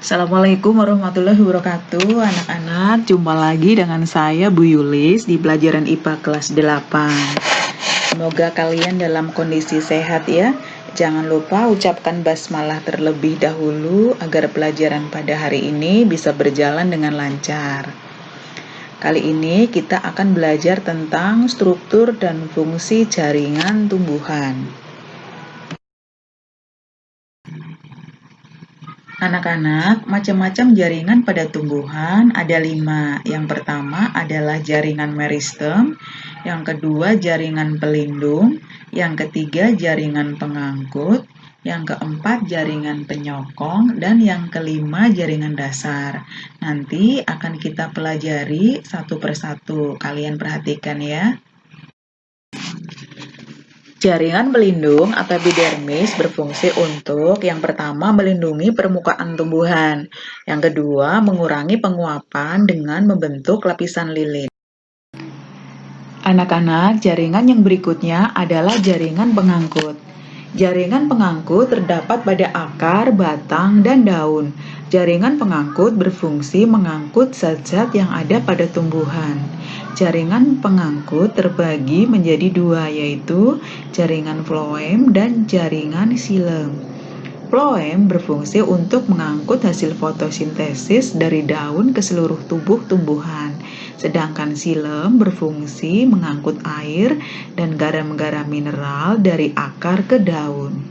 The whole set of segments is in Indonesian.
Assalamualaikum warahmatullahi wabarakatuh. Anak-anak, jumpa lagi dengan saya Bu Yulis di pelajaran IPA kelas 8. Semoga kalian dalam kondisi sehat ya. Jangan lupa ucapkan basmalah terlebih dahulu agar pelajaran pada hari ini bisa berjalan dengan lancar. Kali ini kita akan belajar tentang struktur dan fungsi jaringan tumbuhan. Anak-anak, macam-macam jaringan pada tumbuhan ada 5. Yang pertama adalah jaringan meristem, yang kedua jaringan pelindung, yang ketiga jaringan pengangkut, yang keempat jaringan penyokong, dan yang kelima jaringan dasar. Nanti akan kita pelajari satu persatu. Kalian perhatikan ya. Jaringan pelindung atau epidermis berfungsi untuk yang pertama melindungi permukaan tumbuhan, yang kedua mengurangi penguapan dengan membentuk lapisan lilin. Anak-anak, jaringan yang berikutnya adalah jaringan pengangkut. Jaringan pengangkut terdapat pada akar, batang, dan daun. Jaringan pengangkut berfungsi mengangkut zat-zat yang ada pada tumbuhan. Jaringan pengangkut terbagi menjadi 2, yaitu jaringan floem dan jaringan xilem. Floem berfungsi untuk mengangkut hasil fotosintesis dari daun ke seluruh tubuh tumbuhan, sedangkan xilem berfungsi mengangkut air dan garam-garam mineral dari akar ke daun.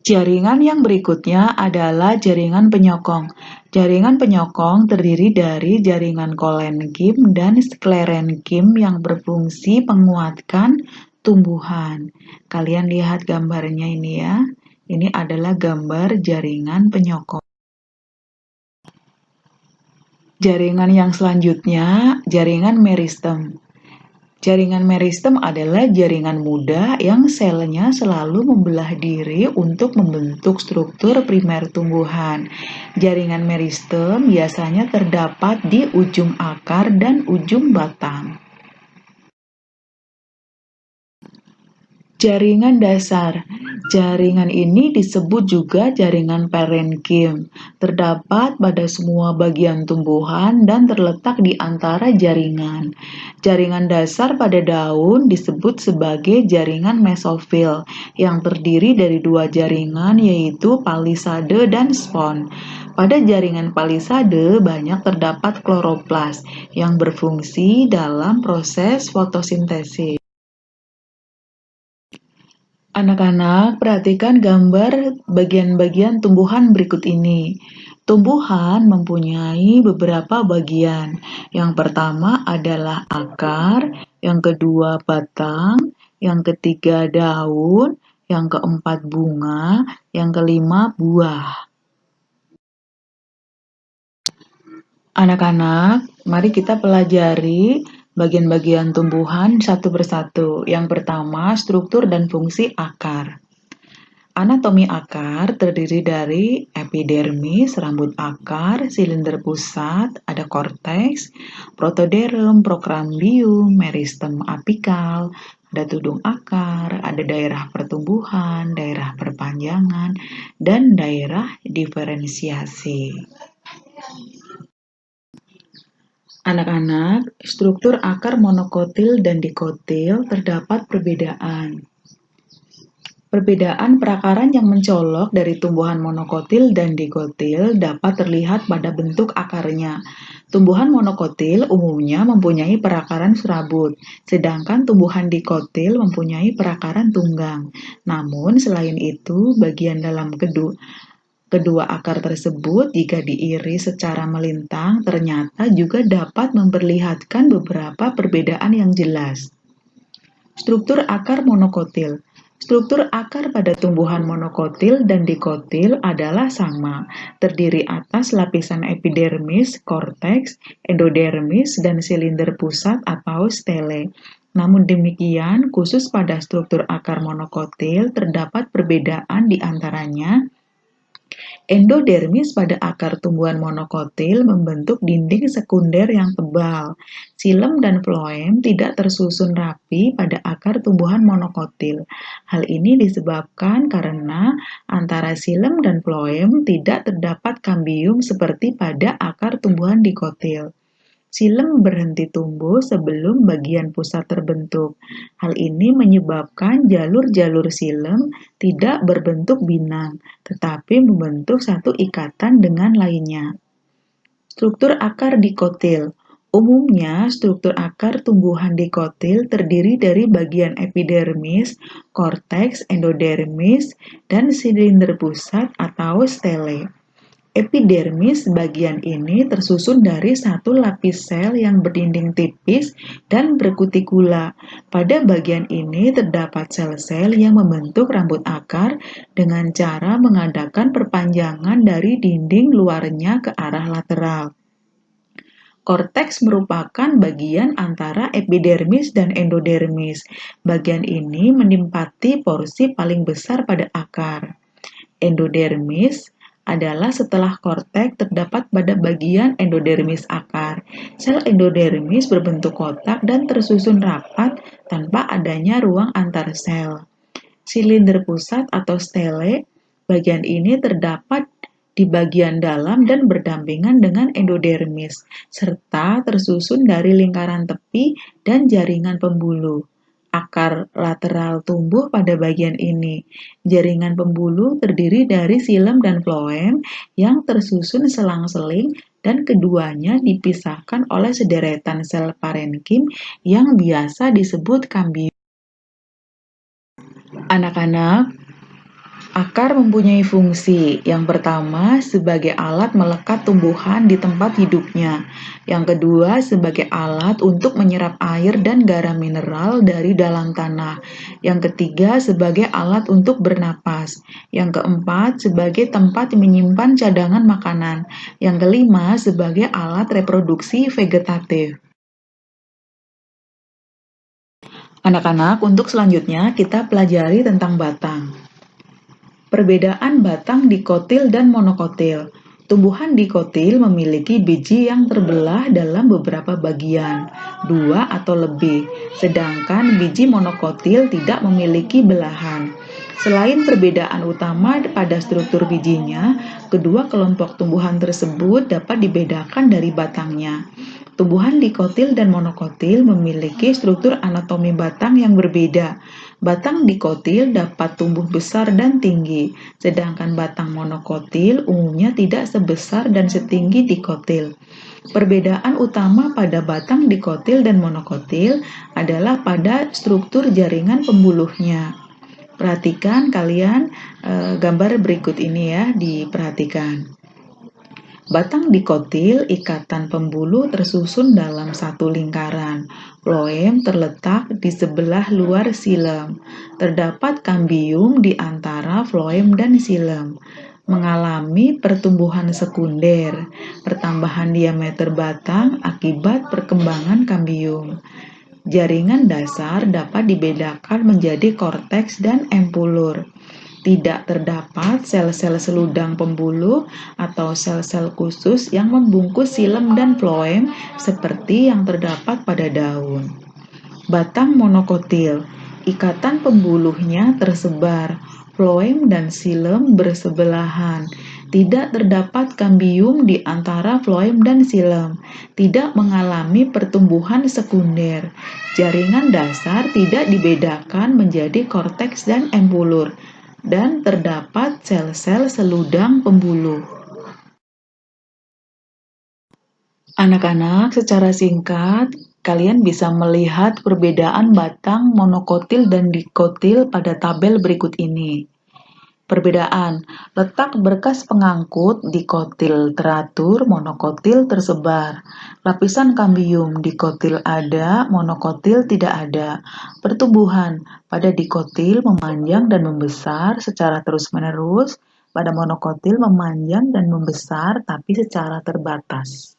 Jaringan yang berikutnya adalah jaringan penyokong. Jaringan penyokong terdiri dari jaringan kolenkim dan sklerenkim yang berfungsi menguatkan tumbuhan. Kalian lihat gambarnya ini ya. Ini adalah gambar jaringan penyokong. Jaringan yang selanjutnya, jaringan meristem. Jaringan meristem adalah jaringan muda yang selnya selalu membelah diri untuk membentuk struktur primer tumbuhan. Jaringan meristem biasanya terdapat di ujung akar dan ujung batang. Jaringan dasar. Jaringan ini disebut juga jaringan parenkim. Terdapat pada semua bagian tumbuhan dan terletak di antara jaringan. Jaringan dasar pada daun disebut sebagai jaringan mesofil yang terdiri dari 2 jaringan yaitu palisade dan spon. Pada jaringan palisade banyak terdapat kloroplas yang berfungsi dalam proses fotosintesis. Anak-anak, perhatikan gambar bagian-bagian tumbuhan berikut ini. Tumbuhan mempunyai beberapa bagian. Yang pertama adalah akar, yang kedua batang, yang ketiga daun, yang keempat bunga, yang kelima buah. Anak-anak, mari kita pelajari bagian-bagian tumbuhan satu persatu. Yang pertama, struktur dan fungsi akar. Anatomi akar terdiri dari epidermis, rambut akar, silinder pusat, ada korteks, protoderm, prokrambium, meristem apikal, ada tudung akar, ada daerah pertumbuhan, daerah perpanjangan, dan daerah diferensiasi. Anak-anak, struktur akar monokotil dan dikotil terdapat perbedaan. Perbedaan perakaran yang mencolok dari tumbuhan monokotil dan dikotil dapat terlihat pada bentuk akarnya. Tumbuhan monokotil umumnya mempunyai perakaran serabut, sedangkan tumbuhan dikotil mempunyai perakaran tunggang. Namun, selain itu, bagian dalam kedua akar tersebut jika diiris secara melintang ternyata juga dapat memperlihatkan beberapa perbedaan yang jelas. Struktur akar monokotil. Struktur akar pada tumbuhan monokotil dan dikotil adalah sama, terdiri atas lapisan epidermis, korteks, endodermis, dan silinder pusat atau stele. Namun demikian, khusus pada struktur akar monokotil terdapat perbedaan di antaranya Endodermis pada akar tumbuhan monokotil membentuk dinding sekunder yang tebal. Xilem dan floem tidak tersusun rapi pada akar tumbuhan monokotil. Hal ini disebabkan karena antara xilem dan floem tidak terdapat kambium seperti pada akar tumbuhan dikotil. Xilem berhenti tumbuh sebelum bagian pusat terbentuk. Hal ini menyebabkan jalur-jalur xilem tidak berbentuk binang, tetapi membentuk satu ikatan dengan lainnya. Struktur akar dikotil. Umumnya, struktur akar tumbuhan dikotil terdiri dari bagian epidermis, korteks, endodermis, dan silinder pusat atau stele. Epidermis bagian ini tersusun dari satu lapis sel yang berdinding tipis dan berkutikula. Pada bagian ini terdapat sel-sel yang membentuk rambut akar dengan cara mengadakan perpanjangan dari dinding luarnya ke arah lateral. Korteks merupakan bagian antara epidermis dan endodermis. Bagian ini menempati porsi paling besar pada akar. Endodermis adalah setelah korteks terdapat pada bagian endodermis akar. Sel endodermis berbentuk kotak dan tersusun rapat tanpa adanya ruang antar sel. Silinder pusat atau stele, bagian ini terdapat di bagian dalam dan berdampingan dengan endodermis, serta tersusun dari lingkaran tepi dan jaringan pembuluh. Akar lateral tumbuh pada bagian ini. Jaringan pembuluh terdiri dari xilem dan floem yang tersusun selang-seling dan keduanya dipisahkan oleh sederetan sel parenkim yang biasa disebut kambium. Anak-anak, akar mempunyai fungsi. Yang pertama, sebagai alat melekat tumbuhan di tempat hidupnya. Yang kedua, sebagai alat untuk menyerap air dan garam mineral dari dalam tanah. Yang ketiga, sebagai alat untuk bernapas. Yang keempat, sebagai tempat menyimpan cadangan makanan. Yang kelima, sebagai alat reproduksi vegetatif. Anak-anak, untuk selanjutnya kita pelajari tentang batang. Perbedaan batang dikotil dan monokotil. Tumbuhan dikotil memiliki biji yang terbelah dalam beberapa bagian, 2 atau lebih, sedangkan biji monokotil tidak memiliki belahan. Selain perbedaan utama pada struktur bijinya, kedua kelompok tumbuhan tersebut dapat dibedakan dari batangnya. Tumbuhan dikotil dan monokotil memiliki struktur anatomi batang yang berbeda. Batang dikotil dapat tumbuh besar dan tinggi, sedangkan batang monokotil umumnya tidak sebesar dan setinggi dikotil. Perbedaan utama pada batang dikotil dan monokotil adalah pada struktur jaringan pembuluhnya. Perhatikan kalian gambar berikut ini ya, diperhatikan. Batang dikotil, ikatan pembuluh tersusun dalam satu lingkaran. Floem terletak di sebelah luar xilem. Terdapat kambium di antara floem dan xilem. Mengalami pertumbuhan sekunder, pertambahan diameter batang akibat perkembangan kambium. Jaringan dasar dapat dibedakan menjadi korteks dan empulur. Tidak terdapat sel-sel seludang pembuluh atau sel-sel khusus yang membungkus xilem dan floem seperti yang terdapat pada daun. Batang monokotil, ikatan pembuluhnya tersebar, floem dan xilem bersebelahan. Tidak terdapat kambium di antara floem dan xilem. Tidak mengalami pertumbuhan sekunder. Jaringan dasar tidak dibedakan menjadi korteks dan empulur. Dan terdapat sel-sel seludang pembuluh. Anak-anak, secara singkat, kalian bisa melihat perbedaan batang monokotil dan dikotil pada tabel berikut ini. Perbedaan, letak berkas pengangkut dikotil teratur, monokotil tersebar. Lapisan kambium dikotil ada, monokotil tidak ada. Pertumbuhan pada dikotil memanjang dan membesar secara terus-menerus, pada monokotil memanjang dan membesar tapi secara terbatas.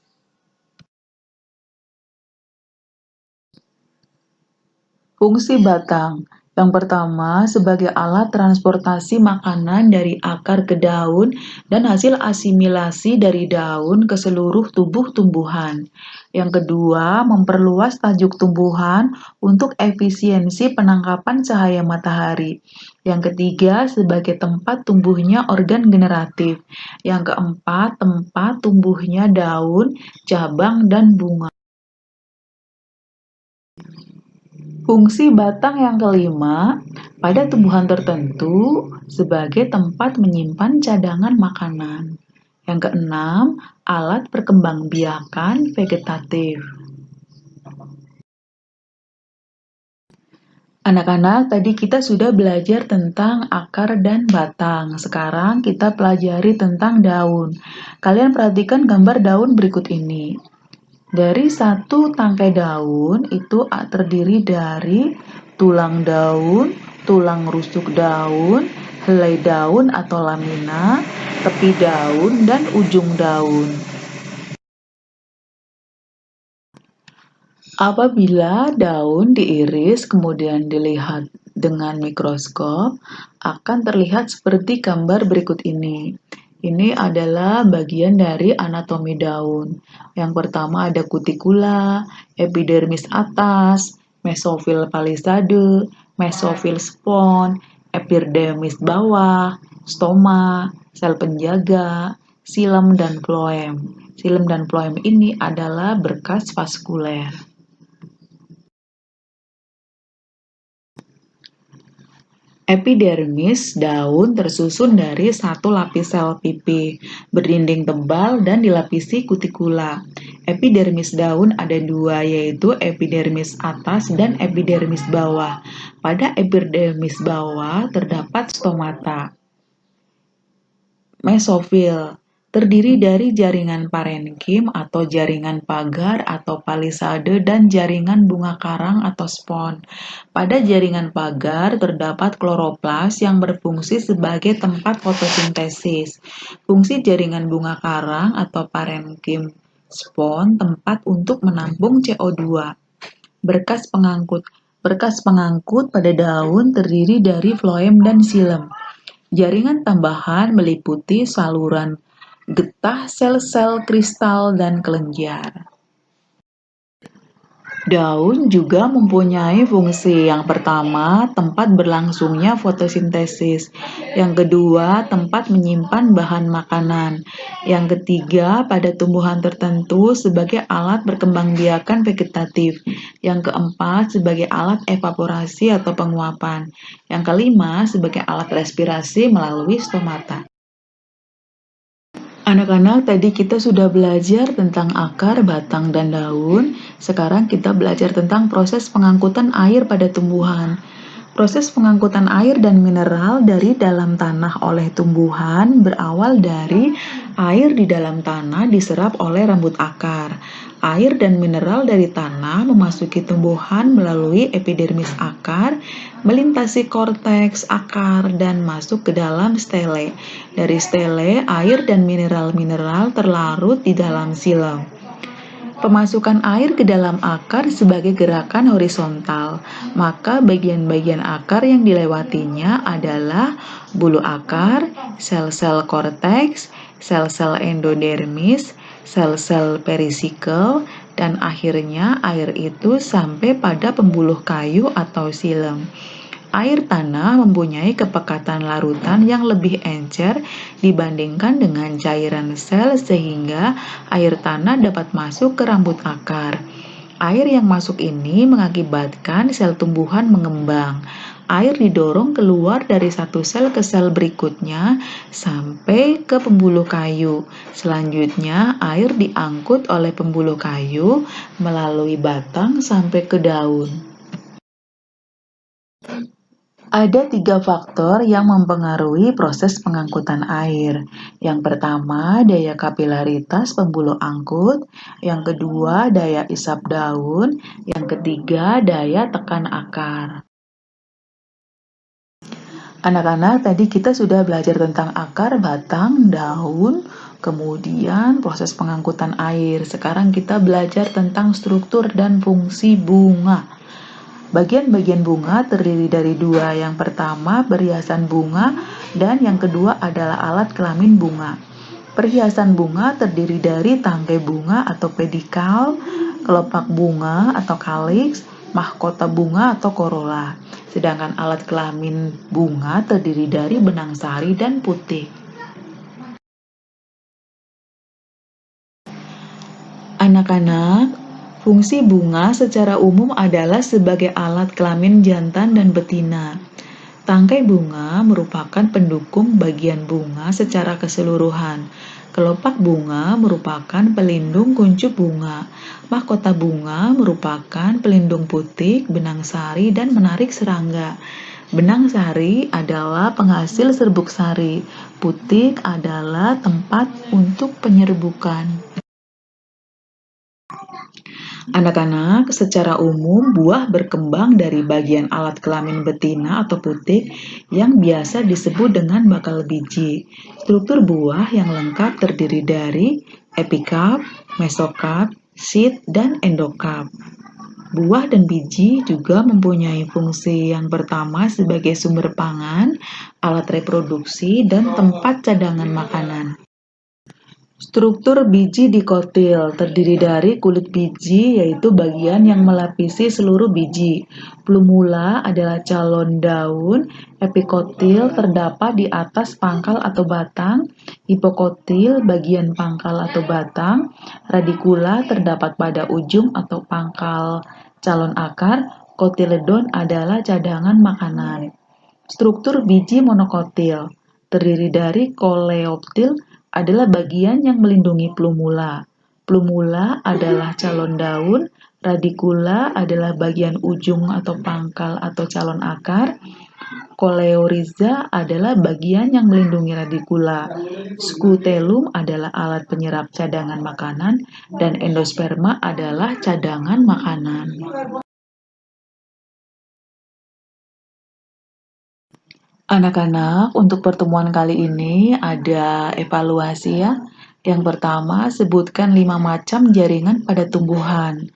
Fungsi batang. Yang pertama, sebagai alat transportasi makanan dari akar ke daun dan hasil asimilasi dari daun ke seluruh tubuh tumbuhan. Yang kedua, memperluas tajuk tumbuhan untuk efisiensi penangkapan cahaya matahari. Yang ketiga, sebagai tempat tumbuhnya organ generatif. Yang keempat, tempat tumbuhnya daun, cabang, dan bunga. Fungsi batang yang kelima, pada tumbuhan tertentu sebagai tempat menyimpan cadangan makanan. Yang keenam, alat perkembangbiakan vegetatif. Anak-anak, tadi kita sudah belajar tentang akar dan batang. Sekarang kita pelajari tentang daun. Kalian perhatikan gambar daun berikut ini. Dari satu tangkai daun itu terdiri dari tulang daun, tulang rusuk daun, helai daun atau lamina, tepi daun, dan ujung daun. Apabila daun diiris kemudian dilihat dengan mikroskop, akan terlihat seperti gambar berikut ini. Ini adalah bagian dari anatomi daun. Yang pertama ada kutikula, epidermis atas, mesofil palisade, mesofil spons, epidermis bawah, stoma, sel penjaga, xilem dan floem. Xilem dan floem ini adalah berkas vaskuler. Epidermis daun tersusun dari satu lapis sel pipi, berdinding tebal dan dilapisi kutikula. Epidermis daun ada dua, yaitu epidermis atas dan epidermis bawah. Pada epidermis bawah terdapat stomata. Mesofil terdiri dari jaringan parenkim atau jaringan pagar atau palisade dan jaringan bunga karang atau spons. Pada jaringan pagar terdapat kloroplas yang berfungsi sebagai tempat fotosintesis. Fungsi jaringan bunga karang atau parenkim spons tempat untuk menampung CO2. Berkas pengangkut. Berkas pengangkut pada daun terdiri dari floem dan xilem. Jaringan tambahan meliputi saluran getah sel-sel kristal dan kelenjar. Daun juga mempunyai fungsi. Yang pertama, tempat berlangsungnya fotosintesis. Yang kedua, tempat menyimpan bahan makanan. Yang ketiga, pada tumbuhan tertentu sebagai alat berkembangbiakan vegetatif. Yang keempat, sebagai alat evaporasi atau penguapan. Yang kelima, sebagai alat respirasi melalui stomata. Anak-anak, tadi kita sudah belajar tentang akar, batang, dan daun. Sekarang kita belajar tentang proses pengangkutan air pada tumbuhan. Proses pengangkutan air dan mineral dari dalam tanah oleh tumbuhan berawal dari air di dalam tanah diserap oleh rambut akar. Air dan mineral dari tanah memasuki tumbuhan melalui epidermis akar, melintasi korteks akar, dan masuk ke dalam stele. Dari stele, air dan mineral-mineral terlarut di dalam xilem. Pemasukan air ke dalam akar sebagai gerakan horizontal, maka bagian-bagian akar yang dilewatinya adalah bulu akar, sel-sel korteks, sel-sel endodermis, sel-sel perisikel, dan akhirnya air itu sampai pada pembuluh kayu atau xilem. Air tanah mempunyai kepekatan larutan yang lebih encer dibandingkan dengan cairan sel sehingga air tanah dapat masuk ke rambut akar. Air yang masuk ini mengakibatkan sel tumbuhan mengembang. Air didorong keluar dari satu sel ke sel berikutnya sampai ke pembuluh kayu. Selanjutnya, air diangkut oleh pembuluh kayu melalui batang sampai ke daun. Ada 3 faktor yang mempengaruhi proses pengangkutan air. Yang pertama, daya kapilaritas pembuluh angkut. Yang kedua, daya isap daun. Yang ketiga, daya tekan akar. Anak-anak, tadi kita sudah belajar tentang akar, batang, daun, kemudian proses pengangkutan air. Sekarang kita belajar tentang struktur dan fungsi bunga. Bagian-bagian bunga terdiri dari dua. Yang pertama perhiasan bunga dan yang kedua adalah alat kelamin bunga. Perhiasan bunga terdiri dari tangkai bunga atau pedikal, kelopak bunga atau kaliks, mahkota bunga atau corolla. Sedangkan alat kelamin bunga terdiri dari benang sari dan putik. Anak-anak, fungsi bunga secara umum adalah sebagai alat kelamin jantan dan betina. Tangkai bunga merupakan pendukung bagian bunga secara keseluruhan. Kelopak bunga merupakan pelindung kuncup bunga. Mahkota bunga merupakan pelindung putik, benang sari, dan menarik serangga. Benang sari adalah penghasil serbuk sari. Putik adalah tempat untuk penyerbukan. Anak-anak, secara umum buah berkembang dari bagian alat kelamin betina atau putik yang biasa disebut dengan bakal biji. Struktur buah yang lengkap terdiri dari epikarp, mesokarp, seed, dan endokarp. Buah dan biji juga mempunyai fungsi yang pertama sebagai sumber pangan, alat reproduksi, dan tempat cadangan makanan. Struktur biji dikotil terdiri dari kulit biji, yaitu bagian yang melapisi seluruh biji. Plumula adalah calon daun, epikotil terdapat di atas pangkal atau batang, hipokotil bagian pangkal atau batang, radikula terdapat pada ujung atau pangkal calon akar, kotiledon adalah cadangan makanan. Struktur biji monokotil terdiri dari koleoptil adalah bagian yang melindungi plumula. Plumula adalah calon daun, radikula adalah bagian ujung atau pangkal atau calon akar, koleoriza adalah bagian yang melindungi radikula, skutelum adalah alat penyerap cadangan makanan, dan endosperma adalah cadangan makanan. Anak-anak, untuk pertemuan kali ini ada evaluasi ya. Yang pertama, sebutkan 5 macam jaringan pada tumbuhan.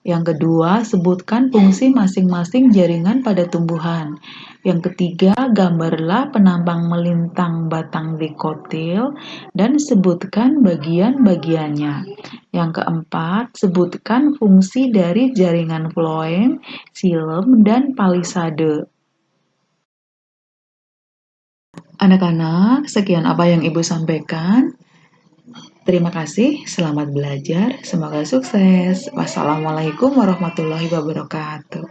Yang kedua, sebutkan fungsi masing-masing jaringan pada tumbuhan. Yang ketiga, gambarlah penampang melintang batang dikotil dan sebutkan bagian-bagiannya. Yang keempat, sebutkan fungsi dari jaringan floem, xilem, dan palisade. Anak-anak, sekian apa yang Ibu sampaikan. Terima kasih, selamat belajar, semoga sukses. Wassalamualaikum warahmatullahi wabarakatuh.